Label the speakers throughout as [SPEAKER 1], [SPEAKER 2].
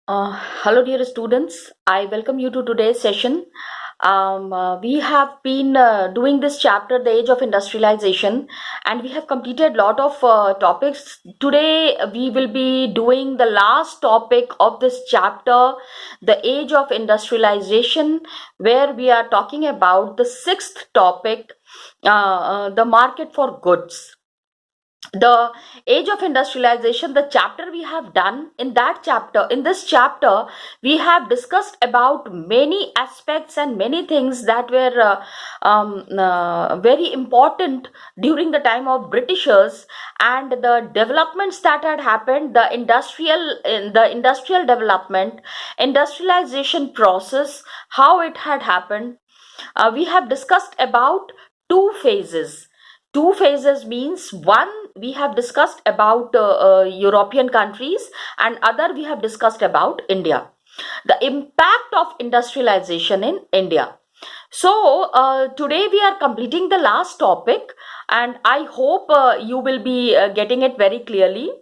[SPEAKER 1] Hello, dear students. I welcome you to today's session. We have been doing this chapter, The Age of Industrialization, and we have completed a lot of topics. Today, we will be doing the last topic of this chapter, The Age of Industrialization, where we are talking about the sixth topic, the market for goods. The age of industrialization, the chapter we have done, in this chapter we have discussed about many aspects and many things that were very important during the time of britishers, and the developments that had happened, the industrial development, industrialization process, how it had happened. We have discussed about two phases means one, we have discussed about European countries, and other we have discussed about India, the impact of industrialization in India. So today we are completing the last topic, and I hope you will be getting it very clearly.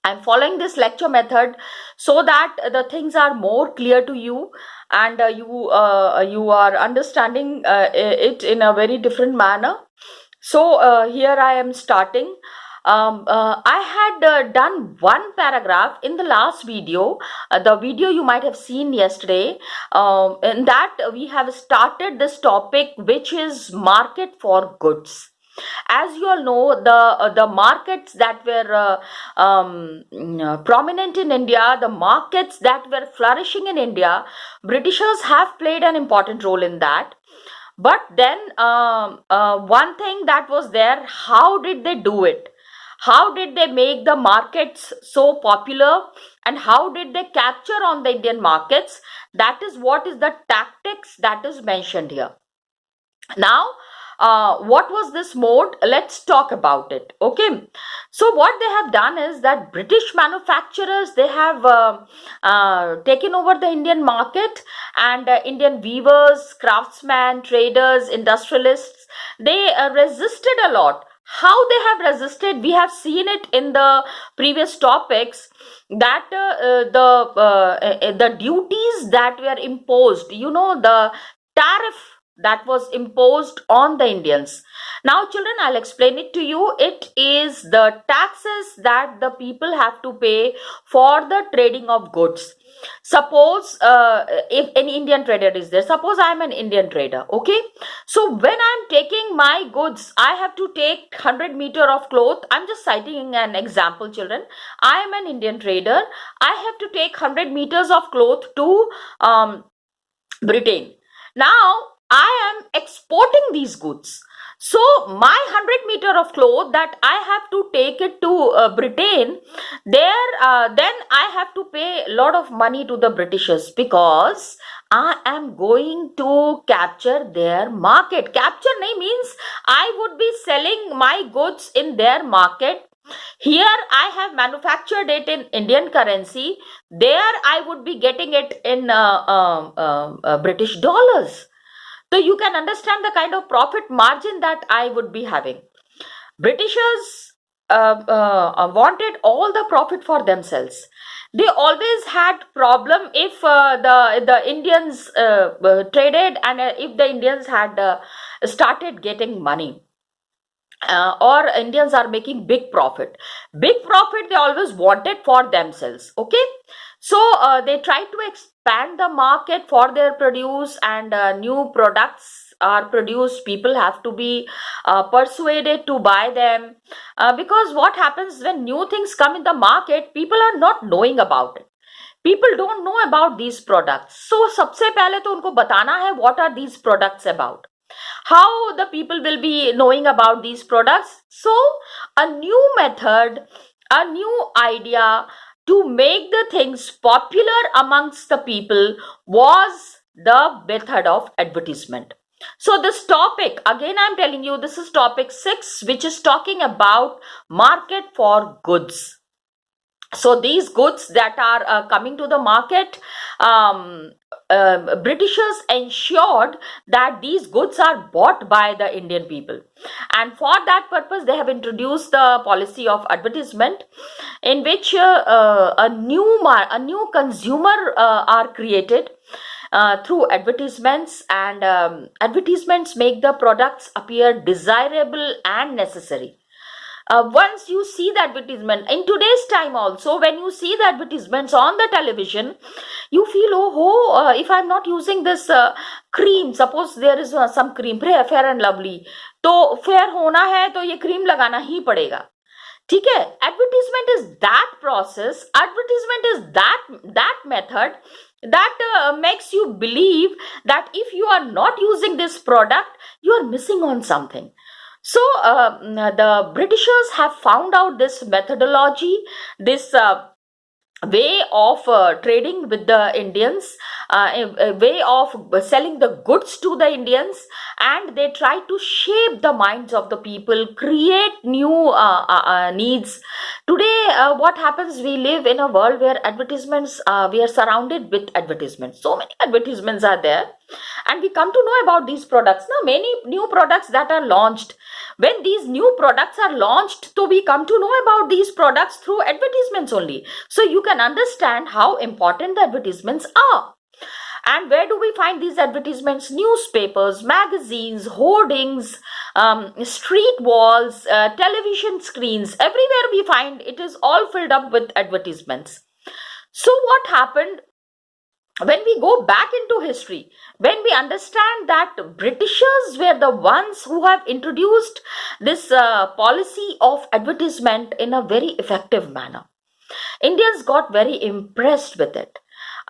[SPEAKER 1] I'm following this lecture method so that the things are more clear to you, and you are understanding it in a very different manner. So here I am starting. I had done one paragraph in the last video, the video you might have seen yesterday. In that we have started this topic, which is market for goods. As you all know, the markets that were prominent in India, the markets that were flourishing in India, Britishers have played an important role in that. But then one thing that was there, how did they do it? How did they make the markets so popular, and how did they capture on the Indian markets? That is what is the tactics that is mentioned here. Now, what was this mode? Let's talk about it. Okay, so what they have done is that British manufacturers, they have taken over the Indian market, and Indian weavers, craftsmen, traders, industrialists, they resisted a lot. How they have resisted, we have seen it in the previous topics, that the duties that were imposed, the tariff that was imposed on the Indians. Now, children, I'll explain it to you. It is the taxes that the people have to pay for the trading of goods. Suppose if an Indian trader is there, suppose I am an Indian trader, okay? So when I'm taking my goods, I have to take 100 meter of cloth. I'm just citing an example, children. I am an Indian trader. I have to take 100 meters of cloth to Britain. Now, I am exporting these goods. So, my 100 meter of cloth that I have to take it to Britain, then I have to pay a lot of money to the Britishers, because I am going to capture their market. Capture means I would be selling my goods in their market. Here I have manufactured it in Indian currency. There I would be getting it in British dollars. So you can understand the kind of profit margin that I would be having. Britishers wanted all the profit for themselves. They always had problem if the Indians traded, and if the Indians had started getting money, or Indians are making big profit. Big profit they always wanted for themselves. Okay, so they try to expand the market for their produce, and new products are produced. People have to be persuaded to buy them, because what happens when new things come in the market, people are not knowing about it. People don't know about these products. So सबसे पहले तो उनको बताना है what are these products about. How the people will be knowing about these products? So a new method, a new idea to make the things popular amongst the people was the method of advertisement. So this topic, again I'm telling you, this is topic 6, which is talking about market for goods. So these goods that are coming to the market, Britishers ensured that these goods are bought by the Indian people, and for that purpose they have introduced the policy of advertisement, in which a new consumer are created through advertisements, and advertisements make the products appear desirable and necessary. Once you see the advertisement in today's time also, when you see the advertisements on the television, you feel, if I'm not using this cream, suppose there is some cream, Fair and Lovely, तो fair होना है तो ये cream लगाना ही पड़ेगा. ठीक है, advertisement is that process, advertisement is that method that makes you believe that if you are not using this product, you are missing on something. So the Britishers have found out this methodology, this way of trading with the Indians, a way of selling the goods to the Indians, and they try to shape the minds of the people, create new needs. Today, what happens? We live in a world where advertisements, we are surrounded with advertisements. So many advertisements are there, and we come to know about these products. Now, many new products that are launched. When these new products are launched, so we come to know about these products through advertisements only. So you can understand how important the advertisements are. And where do we find these advertisements? Newspapers, magazines, hoardings, street walls, television screens. Everywhere we find it is all filled up with advertisements. So what happened? When we go back into history, when we understand that Britishers were the ones who have introduced this policy of advertisement in a very effective manner, Indians got very impressed with it.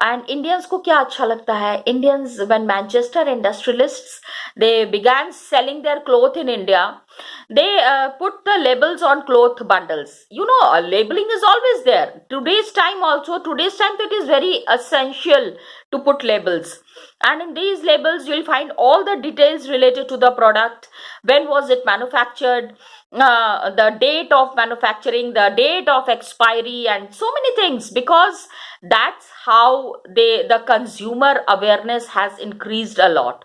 [SPEAKER 1] And Indians को क्या अच्छा लगता है? Indians, when Manchester industrialists, they began selling their cloth in India, they put the labels on cloth bundles. You know, labeling is always there. Today's time also, it is very essential to put labels. And in these labels, you'll find all the details related to the product. When was it manufactured? The date of manufacturing, the date of expiry, and so many things, because that's how the consumer awareness has increased a lot.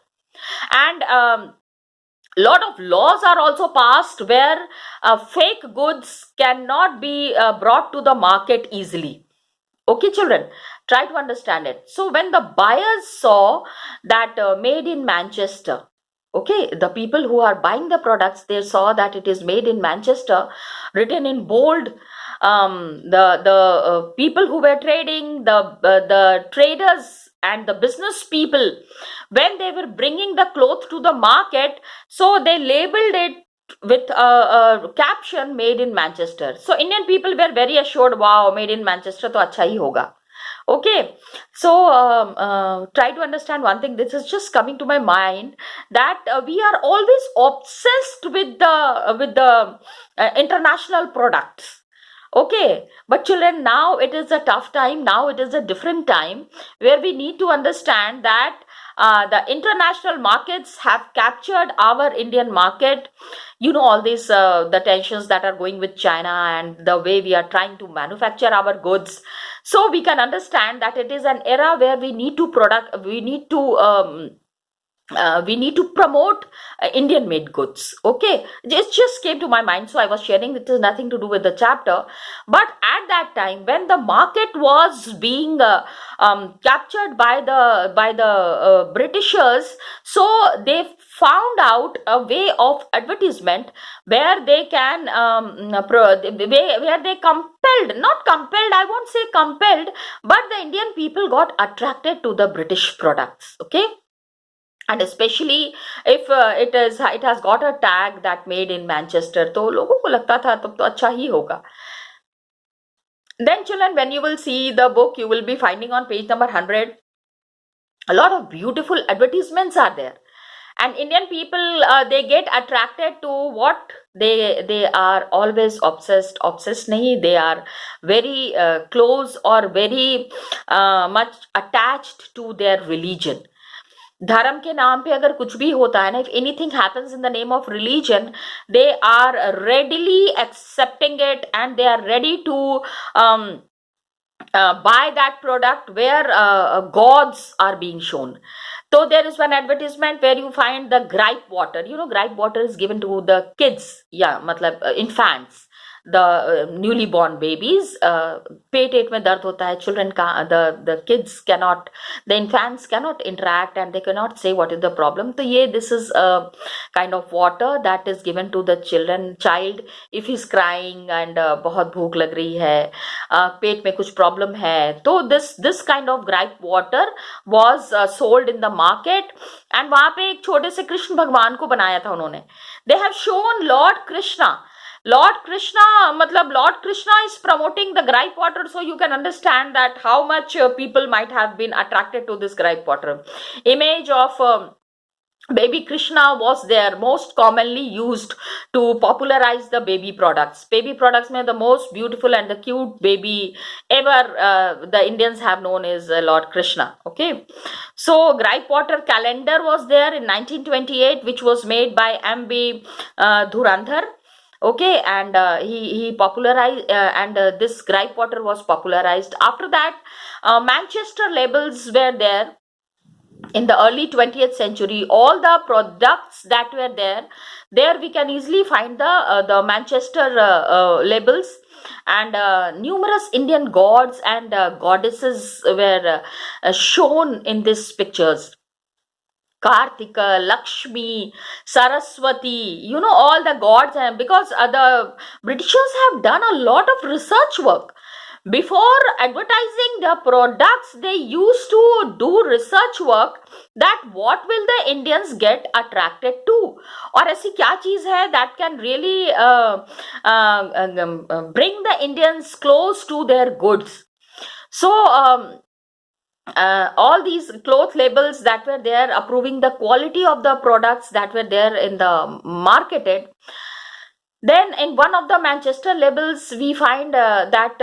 [SPEAKER 1] And lot of laws are also passed where fake goods cannot be brought to the market easily. Okay, children, try to understand it. So when the buyers saw that made in Manchester, okay, the people who are buying the products, they saw that it is made in Manchester, written in bold. The people who were trading, the traders and the business people, when they were bringing the cloth to the market, so they labeled it with a caption, made in Manchester. So Indian people were very assured, wow, made in Manchester, to acha hi hoga. Okay, so try to understand one thing. This is just coming to my mind, that we are always obsessed with the international products. Okay, but children, now it is a tough time. Now it is a different time where we need to understand that the international markets have captured our Indian market. You know, all these the tensions that are going with China and the way we are trying to manufacture our goods. So we can understand that it is an era where we need to promote Indian made goods. Okay, it just came to my mind, so I was sharing. It has nothing to do with the chapter, but at that time when the market was being captured by the Britishers, so they found out a way of advertisement where they can where they compelled, not compelled, I won't say compelled, but the Indian people got attracted to the British products. Okay, and especially if it has got a tag that made in Manchester, तो लोगों को लगता था तब तो अच्छा ही होगा. Then children, when you will see the book, you will be finding on page number 100 a lot of beautiful advertisements are there, and Indian people, they get attracted to what they are always obsessed nahi, they are very close or very much attached to their religion. धर्म के नाम पे अगर कुछ भी होता है ना, if anything happens in the name of religion, they are readily accepting it, and they are ready to buy that product where gods are being shown. So there is one advertisement where you find the gripe water. Gripe water is given to the kids, yeah, matlab infants, the newly born babies. पेट में दर्द होता है, children का, the kids cannot, the infants cannot interact and they cannot say what is the problem. So this is a kind of water that is given to the child if he's crying and बहुत भूख लग रही है, पेट में कुछ problem है, तो this kind of gripe water was sold in the market. and वहां पे एक छोटे से कृष्ण भगवान को बनाया था उन्होंने. They have shown Lord Krishna. Lord Krishna is promoting the gripe water, so you can understand that how much people might have been attracted to this gripe water. Image of baby Krishna was there, most commonly used to popularize the baby products. Baby products में the most beautiful and the cute baby ever the Indians have known is Lord Krishna. Okay, so gripe water calendar was there in 1928, which was made by M.B. Dhurandhar. Okay, and he popularized, and this gripe water was popularized. After that, Manchester labels were there in the early 20th century. All the products that were there we can easily find the Manchester labels, and numerous Indian gods and goddesses were shown in these pictures. Kartika, Lakshmi, Saraswati, all the gods, and because the Britishers have done a lot of research work. Before advertising their products, they used to do research work that what will the Indians get attracted to, और ऐसी क्या चीज है that can really bring the Indians close to their goods. So all these cloth labels that were there approving the quality of the products that were there in the marketed. Then in one of the Manchester labels, we find that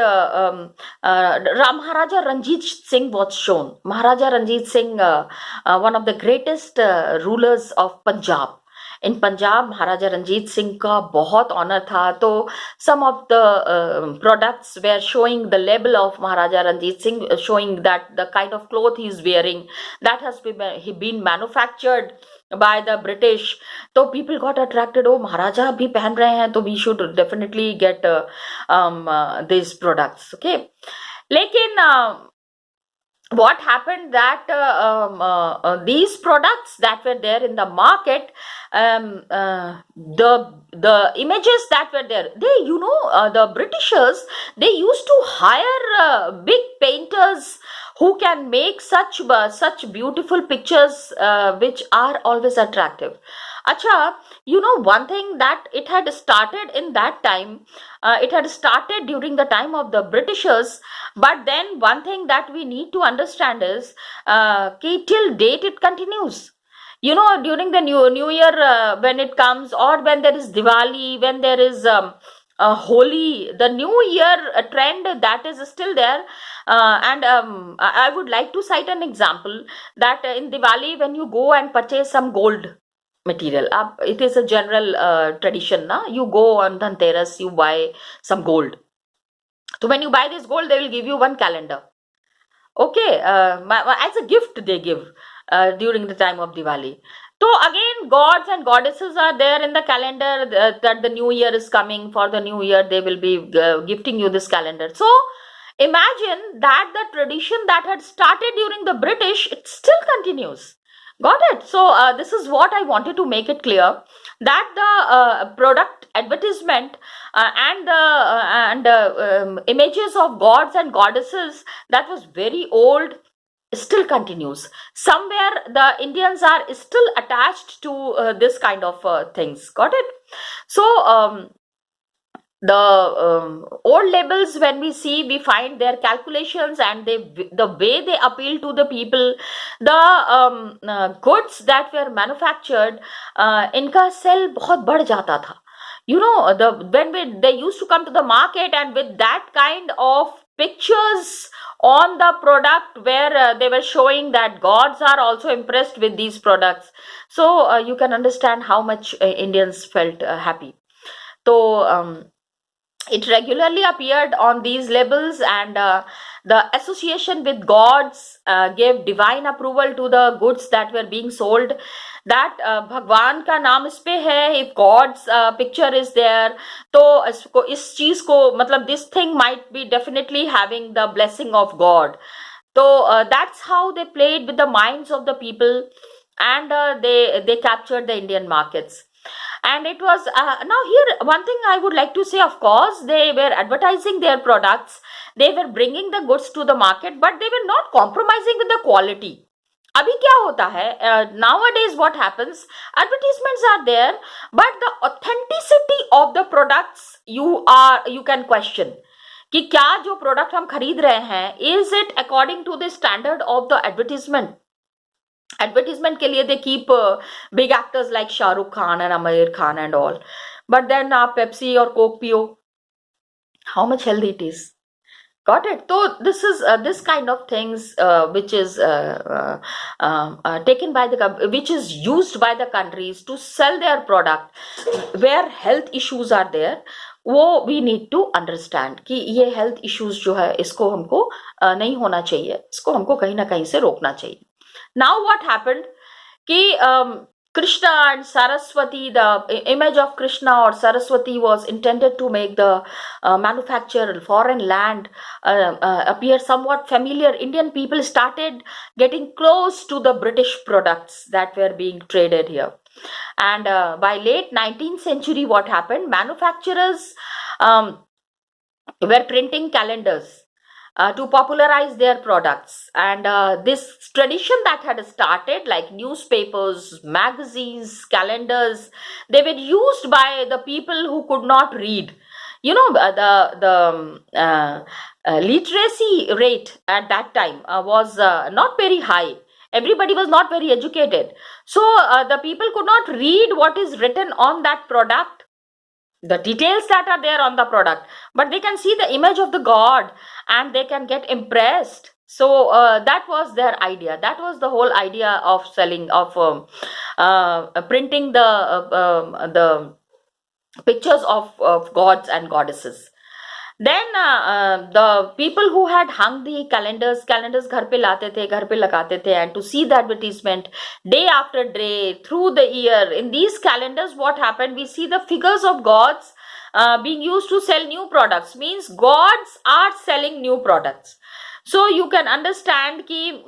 [SPEAKER 1] Maharaja Ranjit Singh was shown. Maharaja Ranjit Singh, one of the greatest rulers of Punjab. In Punjab, Maharaja Ranjit Singh का बहुत honor था, तो some of the products were showing the label of Maharaja Ranjit Singh, showing that the kind of cloth he is wearing, that has been manufactured by the British. So people got attracted, oh Maharaja bhi पहन रहे हैं, तो we should definitely get these products. Okay, लेकिन what happened that these products that were there in the market, the images that were there, they the Britishers, they used to hire big painters who can make such beautiful pictures which are always attractive. Acha, one thing that it had started in that time, it had started during the time of the Britishers, but then one thing that we need to understand is till date it continues. During the new year when it comes, or when there is Diwali, when there is Holi, the new year trend that is still there. And I would like to cite an example that in Diwali, when you go and purchase some gold material, it is a general tradition, na? You go on Dhanteras, you buy some gold. So when you buy this gold, they will give you one calendar. Okay, as a gift they give during the time of Diwali. So again, gods and goddesses are there in the calendar that the new year is coming. For the new year, they will be gifting you this calendar. So imagine that the tradition that had started during the British, it still continues. Got it? So this is what I wanted to make it clear, that the product advertisement and images of gods and goddesses that was very old still continues. Somewhere the Indians are still attached to this kind of things. Got it? So the old labels, when we see, we find their calculations and the way they appeal to the people, the goods that were manufactured, इनका sell बहुत बढ़ जाता था. When they used to come to the market, and with that kind of pictures on the product where they were showing that gods are also impressed with these products, so you can understand how much Indians felt happy. So It regularly appeared on these labels, and the association with gods gave divine approval to the goods that were being sold. That भगवान का नाम इस पे है, if God's picture is there, तो इसको इस चीज को मतलब this thing might be definitely having the blessing of God. So that's how they played with the minds of the people, and they captured the Indian markets. And it was now here one thing I would like to say. Of course, they were advertising their products, they were bringing the goods to the market, but they were not compromising with the quality. अभी क्या होता है, nowadays what happens, advertisements are there, but the authenticity of the products you can question कि क्या जो product हम खरीद रहे हैं, is it according to the standard of the advertisement. Advertisement के लिए they keep big actors like Shahrukh Khan and Aamir Khan and all, but then आप पेप्सी और कोक पियो, how much healthy it is. Got it? So this is this kind of things which is taken by which is used by the countries to sell their product where health issues are there. वो we need to understand कि ये health issues जो है इसको हमको नहीं होना चाहिए, इसको हमको कहीं ना कहीं से रोकना चाहिए. Now what happened कि Krishna and Saraswati, the image of Krishna or Saraswati was intended to make the manufactured foreign land appear somewhat familiar. Indian people started getting close to the British products that were being traded here. And by late 19th century, what happened? Manufacturers were printing calendars to popularize their products, and this tradition that had started, like newspapers, magazines, calendars, they were used by the people who could not read. You know, the literacy rate at that time was not very high. Everybody was not very educated, so the people could not read what is written on that product, the details that are there on the product, but they can see the image of the god and they can get impressed. So that was their idea. That was the whole idea of selling, of printing the pictures of gods and goddesses. Then the people who had hung the calendars घर पे लाते थे, घर पे लगाते थे, and to see the advertisement day after day through the year. In these calendars, what happened? We see the figures of gods being used to sell new products. Means gods are selling new products. So you can understand कि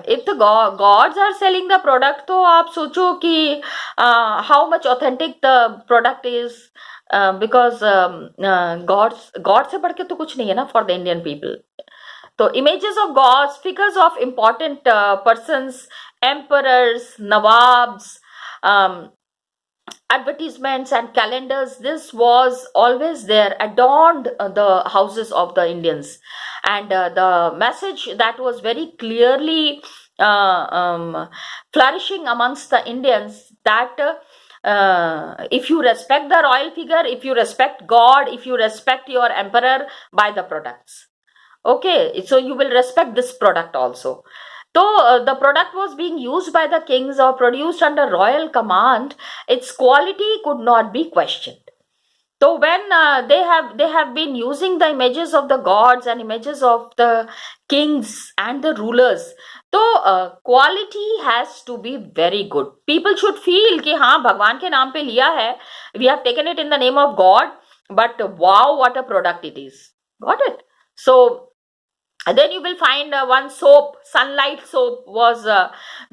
[SPEAKER 1] if the gods are selling the product, तो आप सोचो कि how much authentic the product is. Because God से बढ़ के तो कुछ नहीं है ना for the Indian people. तो images of gods, figures of important persons, emperors, nawabs, advertisements and calendars, this was always there, adorned the houses of the Indians. And the message that was very clearly flourishing amongst the Indians, that if you respect the royal figure, if you respect God, if you respect your emperor, buy the products. Okay, so you will respect this product also. So the product was being used by the kings or produced under royal command, its quality could not be questioned. So when they have been using the images of the gods and images of the kings and the rulers, तो quality has to be very good. People should feel कि हाँ भगवान के नाम पे लिया है, we have taken it in the name of God, but wow, what a product it is. Got it? So then you will find one soap, Sunlight soap, was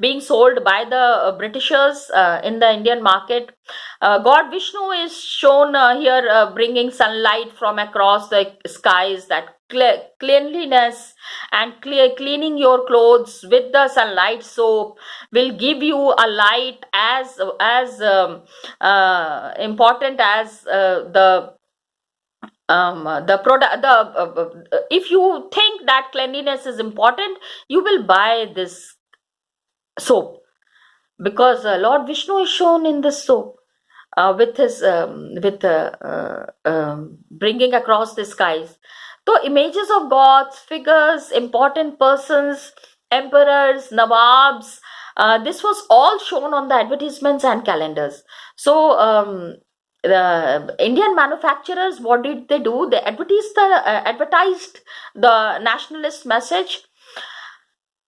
[SPEAKER 1] being sold by the Britishers in the Indian market. God Vishnu is shown here bringing sunlight from across the skies, that cleanliness and cleaning your clothes with the Sunlight soap will give you a light as important as the product. If you think that cleanliness is important, you will buy this soap, because Lord Vishnu is shown in this soap with his bringing across the skies. So images of gods, figures, important persons, emperors, nawabs, this was all shown on the advertisements and calendars. So the Indian manufacturers, what did they do? They advertised the nationalist message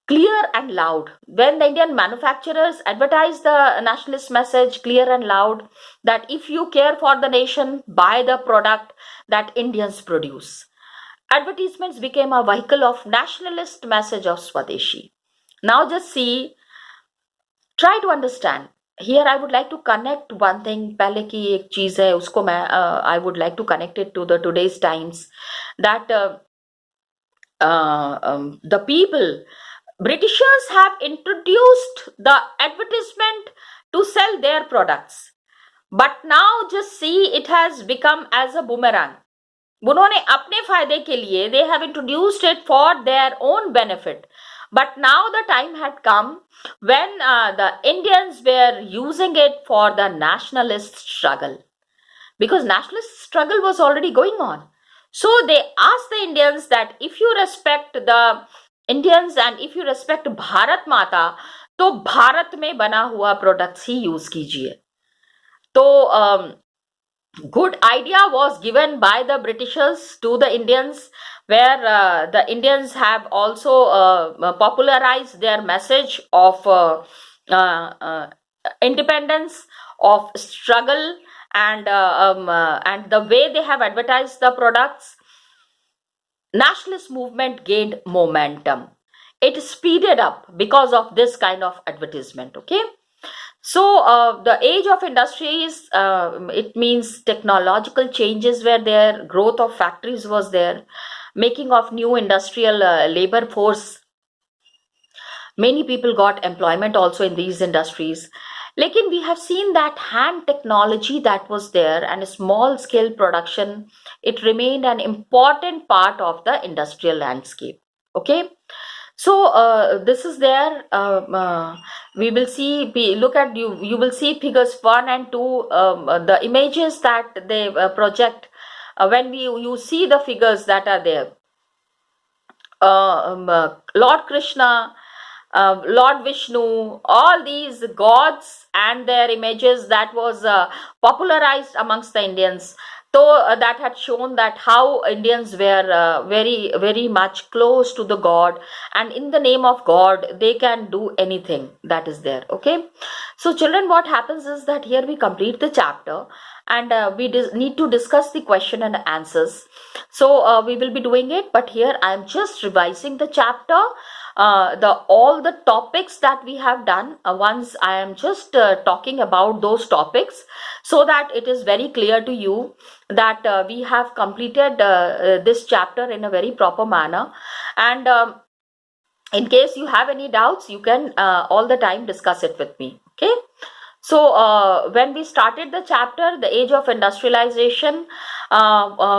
[SPEAKER 1] clear and loud. When the Indian manufacturers advertised the nationalist message clear and loud, that if you care for the nation, buy the product that Indians produce. Advertisements became a vehicle of nationalist message of Swadeshi. Now just see, try to understand. Here I would like to connect one thing. पहले की एक चीज है उसको मैं I would like to connect it to the today's times, that the people, Britishers have introduced the advertisement to sell their products. But now just see, it has become as a boomerang. उन्होंने अपने फायदे के लिए, they have introduced it for their own benefit. But now the time had come when the Indians were using it for the nationalist struggle, because nationalist struggle was already going on. So they asked the Indians that if you respect the Indians and if you respect Bharat Mata, तो भारत में बना हुआ products ही use कीजिए. तो good idea was given by the Britishers to the Indians, where the Indians have also popularized their message of independence, of struggle, and the way they have advertised the products. Nationalist movement gained momentum. It speeded up because of this kind of advertisement. Okay. So the age of industries, it means technological changes were there, growth of factories was there, making of new industrial labor force. Many people got employment also in these industries. Lekin we have seen that hand technology that was there and small scale production, it remained an important part of the industrial landscape. Okay. So this is there. We will see. Look at you. You will see figures 1 and 2. The images that they project. When you see the figures that are there. Lord Krishna, Lord Vishnu, all these gods and their images that was popularized amongst the Indians. So that had shown that how Indians were very, very much close to the God, and in the name of God, they can do anything that is there. Okay. So children, what happens is that here we complete the chapter, and we need to discuss the question and answers. So we will be doing it, but here I am just revising the chapter. All the topics that we have done, once I am just talking about those topics, so that it is very clear to you that we have completed this chapter in a very proper manner. And in case you have any doubts, you can all the time discuss it with me. Okay. So when we started the chapter, the age of industrialization,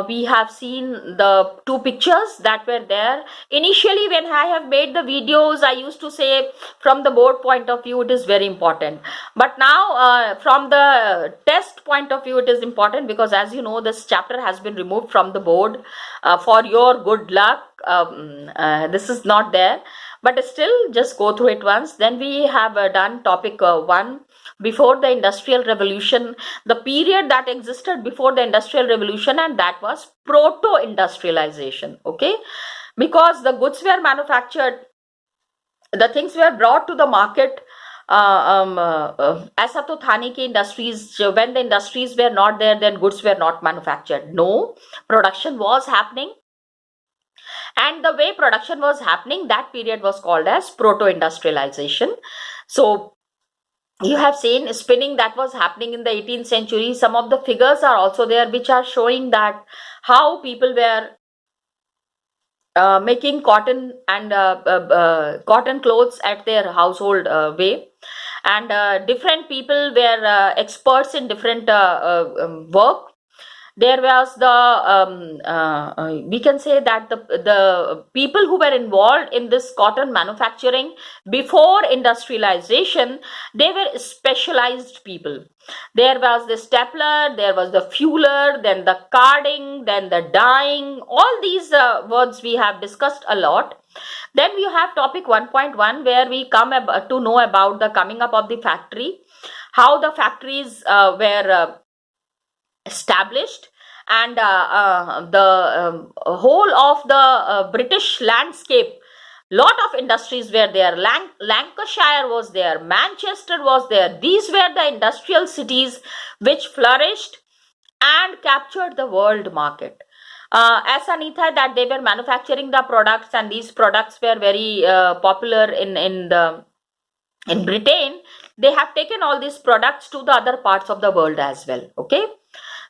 [SPEAKER 1] we have seen the two pictures that were there. Initially, when I have made the videos, I used to say from the board point of view, it is very important. But now from the test point of view, it is important, because as you know, this chapter has been removed from the board for your good luck. This is not there. But still, just go through it once. Then we have done topic 1. Before the Industrial Revolution, the period that existed before the Industrial Revolution, and that was proto-industrialization. Okay, because the goods were manufactured, the things were brought to the market. ऐसा तो था नहीं कि industries, when the industries were not there, then goods were not manufactured. No, production was happening. And the way production was happening, that period was called as proto-industrialization. So you have seen spinning that was happening in the 18th century. Some of the figures are also there, which are showing that how people were making cotton and cotton clothes at their household way. And different people were experts in different work. There was the we can say that the people who were involved in this cotton manufacturing before industrialization, they were specialized people. There was the stapler, there was the fueler, then the carding, then the dyeing. All these words we have discussed a lot. Then we have topic 1.1, where we come to know about the coming up of the factory, how the factories were established, and the whole of the British landscape, lot of industries were there. Lancashire was there, Manchester was there. These were the industrial cities which flourished and captured the world market. As Anita, that they were manufacturing the products, and these products were very popular in Britain. They have taken all these products to the other parts of the world as well. Okay.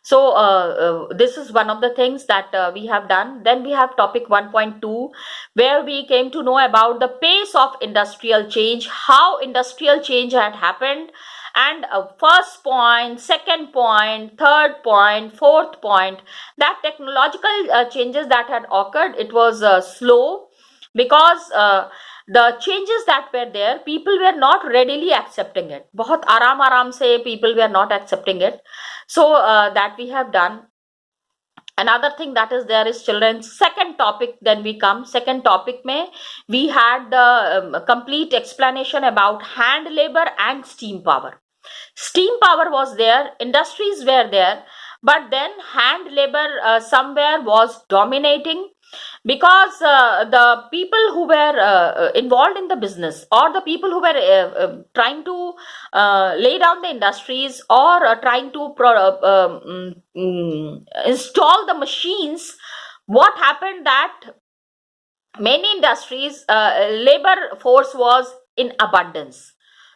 [SPEAKER 1] So this is one of the things that we have done. Then we have topic 1.2, where we came to know about the pace of industrial change, how industrial change had happened, and first point, second point, third point, fourth point, that technological changes that had occurred, it was slow, because the changes that were there, people were not readily accepting it. बहुत आराम आराम से people were not accepting it. So that we have done. Another thing that is there is children's. Second topic, then we come. Second topic mein we had the complete explanation about hand labor and steam power. Steam power was there, industries were there, but then hand labor somewhere was dominating, because the people who were involved in the business, or the people who were trying to lay down the industries, or trying to install the machines, what happened that many industries labor force was in abundance.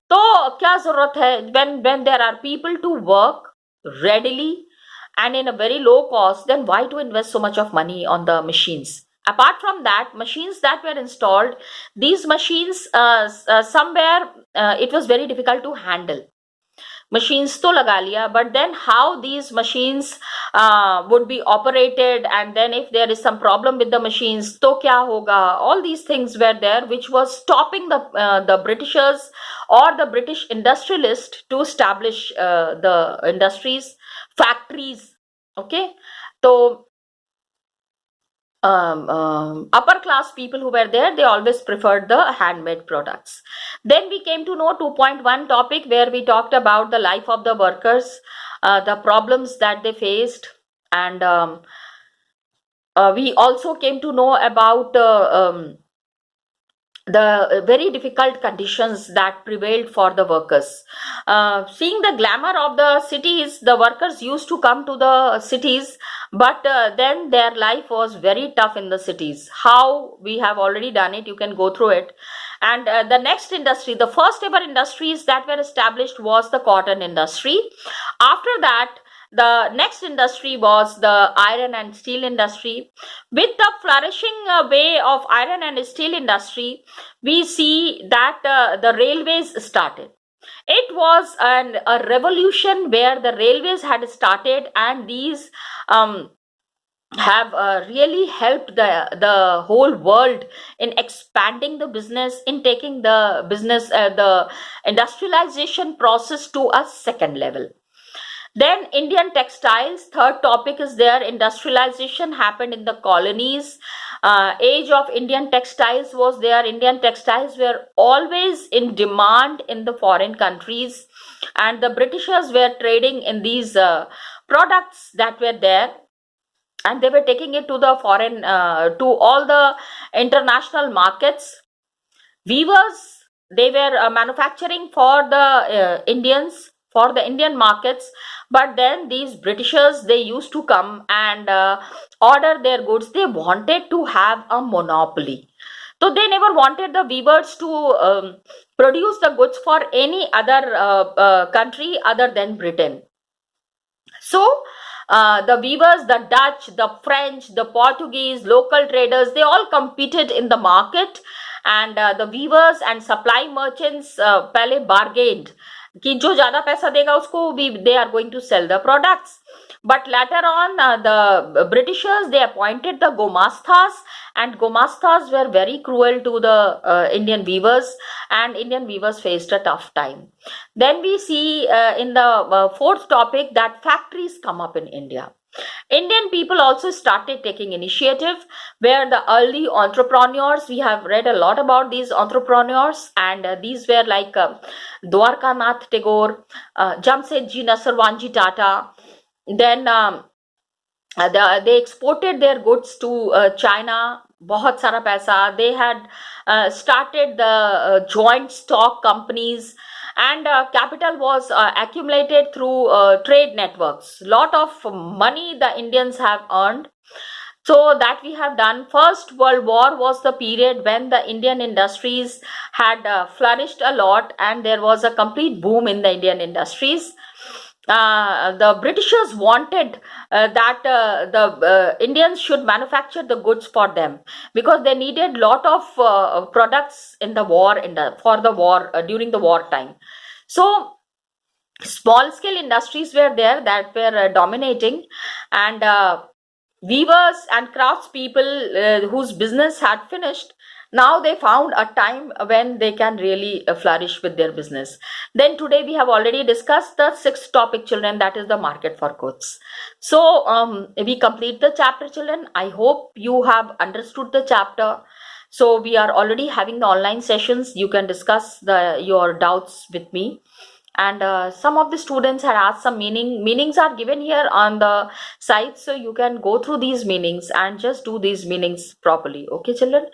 [SPEAKER 1] तो क्या जरूरत है, when there are people to work readily and in a very low cost, then why to invest so much of money on the machines? Apart from that, machines that were installed, these machines somewhere it was very difficult to handle. Machines to laga liya, but then how these machines would be operated, and then if there is some problem with the machines, to kya hoga? All these things were there, which was stopping the Britishers or the British industrialists to establish the industries, factories. Okay, so upper class people who were there, they always preferred the handmade products. Then we came to know 2.1 topic, where we talked about the life of the workers, the problems that they faced, and we also came to know about the very difficult conditions that prevailed for the workers. Seeing the glamour of the cities, the workers used to come to the cities, but then their life was very tough in the cities. How? We have already done it, you can go through it. And the next industry, the first ever industries that were established was the cotton industry. After that, the next industry was the iron and steel industry. With the flourishing way of iron and steel industry, we see that the railways started. It was a revolution where the railways had started, and these have really helped the whole world in expanding the business, in taking the business, the industrialization process to a second level. Then Indian textiles, third topic is there. Industrialization happened in the colonies. Age of Indian textiles was there. Indian textiles were always in demand in the foreign countries, and the Britishers were trading in these products that were there, and they were taking it to the foreign, to all the international markets. Weavers, they were manufacturing for the Indians, for the Indian markets, but then these Britishers, they used to come and order their goods. They wanted to have a monopoly. So they never wanted the weavers to produce the goods for any other country other than Britain. So the weavers, the Dutch, the French, the Portuguese, local traders, they all competed in the market, and the weavers and supply merchants पहले bargained कि जो ज्यादा पैसा देगा उसको भी they are going to sell the products. But later on, the Britishers, they appointed the Gomastas, and Gomastas were very cruel to the Indian weavers, and Indian weavers faced a tough time. Then we see in the fourth topic that factories come up in India. Indian people also started taking initiative, where the early entrepreneurs, we have read a lot about these entrepreneurs, and these were like Dwarkanath Tagore, Jamsetji Nasrwanji Tata, then they exported their goods to China. बहुत सारा पैसा. They had started the joint stock companies, and capital was accumulated through trade networks. Lot of money the Indians have earned. So that we have done. First World War was the period when the Indian industries had flourished a lot, and there was a complete boom in the Indian industries. The Britishers wanted that the Indians should manufacture the goods for them, because they needed lot of products in the war, for the war, during the war time. So small scale industries were there that were dominating, and weavers and craftspeople whose business had finished, now they found a time when they can really flourish with their business. Then today we have already discussed the sixth topic, children, that is the market for goods. So we complete the chapter, children. I hope you have understood the chapter. So we are already having the online sessions. You can discuss your doubts with me. And some of the students had asked some meanings are given here on the site, so you can go through these meanings and just do these meanings properly. Okay, children.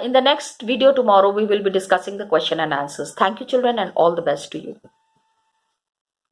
[SPEAKER 1] In the next video tomorrow we will be discussing the question and answers. Thank you, children, and all the best to you.